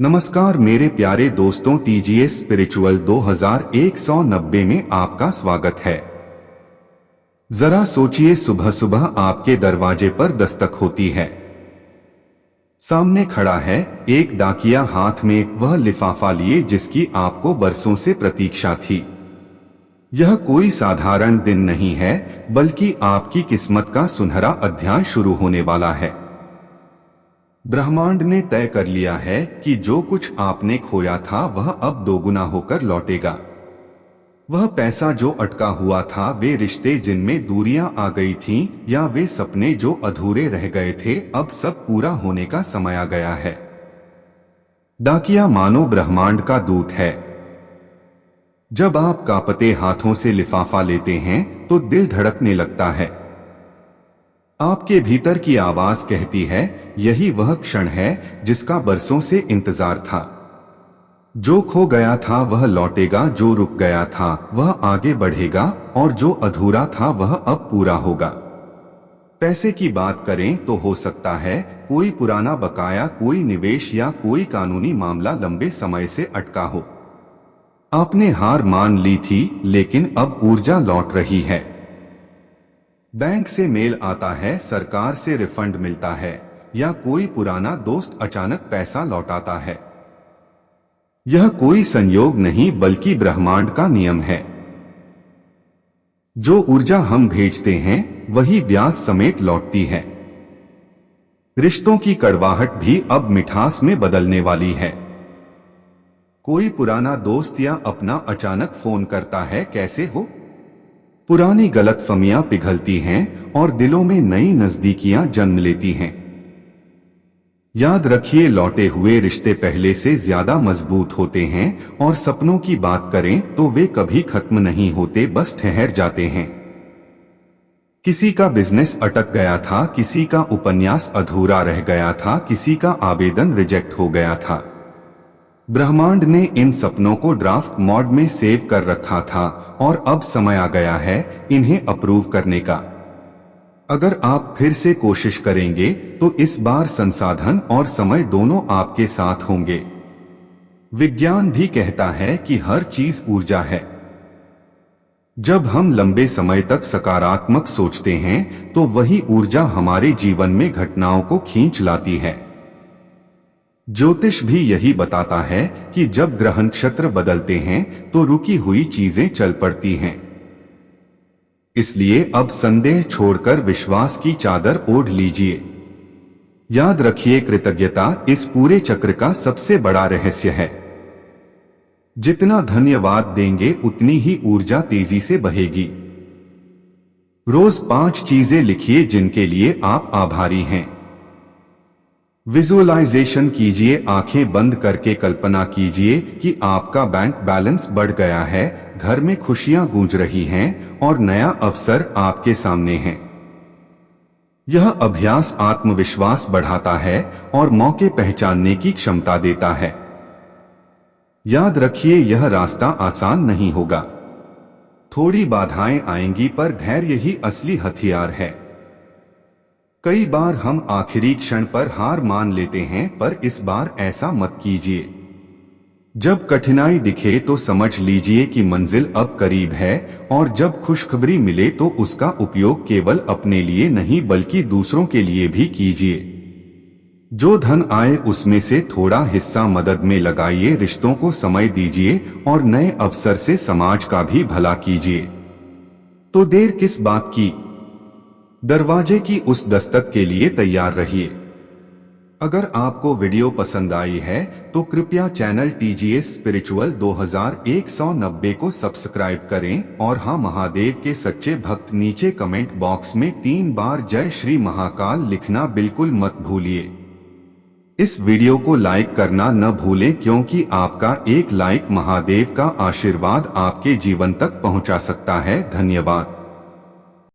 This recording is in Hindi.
नमस्कार मेरे प्यारे दोस्तों, टीजीएस स्पिरिचुअल 2190 में आपका स्वागत है। जरा सोचिए, सुबह सुबह आपके दरवाजे पर दस्तक होती है। सामने खड़ा है एक डाकिया, हाथ में वह लिफाफा लिए जिसकी आपको बरसों से प्रतीक्षा थी। यह कोई साधारण दिन नहीं है, बल्कि आपकी किस्मत का सुनहरा अध्याय शुरू होने वाला है। ब्रह्मांड ने तय कर लिया है कि जो कुछ आपने खोया था वह अब दोगुना होकर लौटेगा। वह पैसा जो अटका हुआ था, वे रिश्ते जिनमें दूरियां आ गई थीं, या वे सपने जो अधूरे रह गए थे, अब सब पूरा होने का समय आ गया है। डाकिया मानो ब्रह्मांड का दूत है। जब आप कांपते हाथों से लिफाफा लेते हैं तो दिल धड़कने लगता है। आपके भीतर की आवाज कहती है, यही वह क्षण है जिसका बरसों से इंतजार था। जो खो गया था वह लौटेगा, जो रुक गया था वह आगे बढ़ेगा, और जो अधूरा था वह अब पूरा होगा। पैसे की बात करें तो हो सकता है कोई पुराना बकाया, कोई निवेश या कोई कानूनी मामला लंबे समय से अटका हो। आपने हार मान ली थी, लेकिन अब ऊर्जा लौट रही है। बैंक से मेल आता है, सरकार से रिफंड मिलता है, या कोई पुराना दोस्त अचानक पैसा लौटाता है। यह कोई संयोग नहीं, बल्कि ब्रह्मांड का नियम है। जो ऊर्जा हम भेजते हैं वही ब्याज समेत लौटती है। रिश्तों की कड़वाहट भी अब मिठास में बदलने वाली है। कोई पुराना दोस्त या अपना अचानक फोन करता है, कैसे हो? पुरानी गलतफहमियां पिघलती हैं और दिलों में नई नजदीकियां जन्म लेती हैं। याद रखिए, लौटे हुए रिश्ते पहले से ज्यादा मजबूत होते हैं, और सपनों की बात करें तो वे कभी खत्म नहीं होते, बस ठहर जाते हैं। किसी का बिजनेस अटक गया था, किसी का उपन्यास अधूरा रह गया था, किसी का आवेदन रिजेक्ट हो गया था। ब्रह्मांड ने इन सपनों को ड्राफ्ट मोड में सेव कर रखा था, और अब समय आ गया है इन्हें अप्रूव करने का। अगर आप फिर से कोशिश करेंगे तो इस बार संसाधन और समय दोनों आपके साथ होंगे। विज्ञान भी कहता है कि हर चीज ऊर्जा है। जब हम लंबे समय तक सकारात्मक सोचते हैं तो वही ऊर्जा हमारे जीवन में घटनाओं को खींच लाती है। ज्योतिष भी यही बताता है कि जब ग्रह नक्षत्र बदलते हैं तो रुकी हुई चीजें चल पड़ती हैं। इसलिए अब संदेह छोड़कर विश्वास की चादर ओढ़ लीजिए। याद रखिए, कृतज्ञता इस पूरे चक्र का सबसे बड़ा रहस्य है। जितना धन्यवाद देंगे उतनी ही ऊर्जा तेजी से बहेगी। रोज 5 चीजें लिखिए जिनके लिए आप आभारी हैं। विजुअलाइजेशन कीजिए, आंखें बंद करके कल्पना कीजिए कि आपका बैंक बैलेंस बढ़ गया है, घर में खुशियां गूंज रही हैं, और नया अवसर आपके सामने है। यह अभ्यास आत्मविश्वास बढ़ाता है और मौके पहचानने की क्षमता देता है। याद रखिए, यह रास्ता आसान नहीं होगा। थोड़ी बाधाएं आएंगी, पर धैर्य ही असली हथियार है। कई बार हम आखिरी क्षण पर हार मान लेते हैं, पर इस बार ऐसा मत कीजिए। जब कठिनाई दिखे तो समझ लीजिए कि मंजिल अब करीब है, और जब खुशखबरी मिले तो उसका उपयोग केवल अपने लिए नहीं बल्कि दूसरों के लिए भी कीजिए। जो धन आए उसमें से थोड़ा हिस्सा मदद में लगाइए, रिश्तों को समय दीजिए, और नए अवसर से समाज का भी भला कीजिए। तो देर किस बात की? दरवाजे की उस दस्तक के लिए तैयार रहिए। अगर आपको वीडियो पसंद आई है तो कृपया चैनल टीजीएस स्पिरिचुअल 2190 को सब्सक्राइब करें, और हाँ, महादेव के सच्चे भक्त नीचे कमेंट बॉक्स में 3 बार जय श्री महाकाल लिखना बिल्कुल मत भूलिए। इस वीडियो को लाइक करना न भूलें, क्योंकि आपका एक लाइक महादेव का आशीर्वाद आपके जीवन तक पहुंचा सकता है। धन्यवाद।